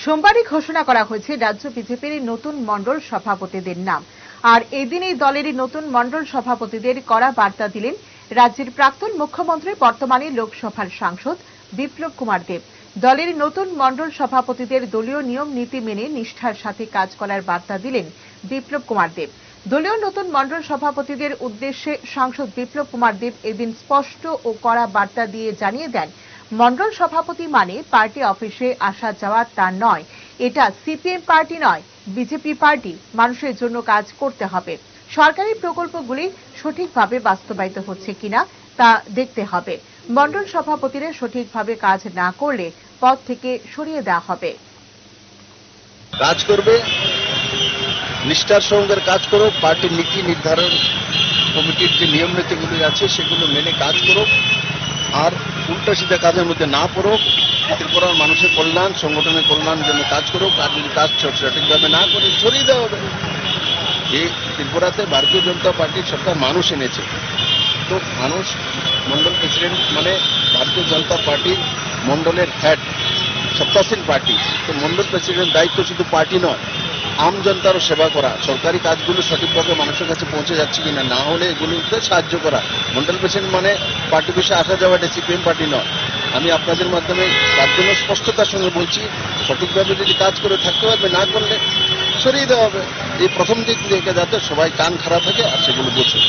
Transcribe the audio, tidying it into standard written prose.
সোমবারই ঘোষণা করা হয়েছে রাজ্য বিজেপির নতুন মণ্ডল সভাপতিদের নাম। আর এদিন এই দলেরই নতুন মণ্ডল সভাপতিদের কড়া বার্তা দিলেন রাজ্যের প্রাক্তন মুখ্যমন্ত্রী, বর্তমানে লোকসভার সাংসদ বিপ্লব কুমার দেব। দলের নতুন মণ্ডল সভাপতিদের দলীয় নিয়ম নীতি মেনে নিষ্ঠার সাথে কাজ করার বার্তা দিলেন বিপ্লব কুমার দেব। দলীয় নতুন মণ্ডল সভাপতিদের উদ্দেশ্যে সাংসদ বিপ্লব কুমার দেব এদিন স্পষ্ট ও কড়া বার্তা দিয়ে জানিয়ে দেন, মণ্ডল সভাপতি মানে পার্টি অফিসে আসা যাওয়া তা নয়। এটা সিপিএম পার্টি নয়, বিজেপি পার্টি। মানুষের জন্য কাজ করতে হবে। সরকারি প্রকল্পগুলি সঠিকভাবে বাস্তবায়িত হচ্ছে কিনা তা দেখতে হবে। মণ্ডল সভাপতিরা সঠিকভাবে কাজ না করলে পদ থেকে সরিয়ে দেওয়া হবে। কাজ করবে, নিষ্ঠার সঙ্গে কাজ করো, পার্টির নীতি নির্ধারণ কমিটির যে নিয়ম নীতিগুলি আছে সেগুলো মেনে কাজ করো, আর উল্টা সিধা কাজের মধ্যে না পড়ো। ত্রিপুরার মানুষের কল্যাণ, সংগঠনের কল্যাণের জন্য কাজ করো। আর যদি কাজ সঠিকভাবে না করে ছড়িয়ে দেওয়া হবে। যে ত্রিপুরাতে ভারতীয় জনতা পার্টির সরকার মানুষ এনেছে, তো মানুষ মন্ডল প্রেসিডেন্ট মানে ভারতীয় জনতা পার্টির মন্ডলের হেড, সত্তাসীন পার্টি। তো মন্ডল প্রেসিডেন্ট দায়িত্ব শুধু পার্টি নয়, আম জনতারও সেবা করা, সরকারি কাজগুলো সঠিকভাবে মানুষের কাছে পৌঁছে যাচ্ছে কিনা, না হলে এগুলোতে সাহায্য করা। মন্ডল প্রেসিডেন্ট মানে পার্টি বিষয়ে আসা যাওয়াটা সিপিএম পার্টি নয়। আমি আপনাদের মাধ্যমে তার জন্য স্পষ্টতার সঙ্গে বলছি, সঠিকভাবে যদি কাজ করে থাকতে পারবে, না করলে সরিয়ে দেওয়া হবে। এই প্রথম দিক থেকে যাতে সবাই কান খারাপ থাকে আর সেগুলো বোঝে।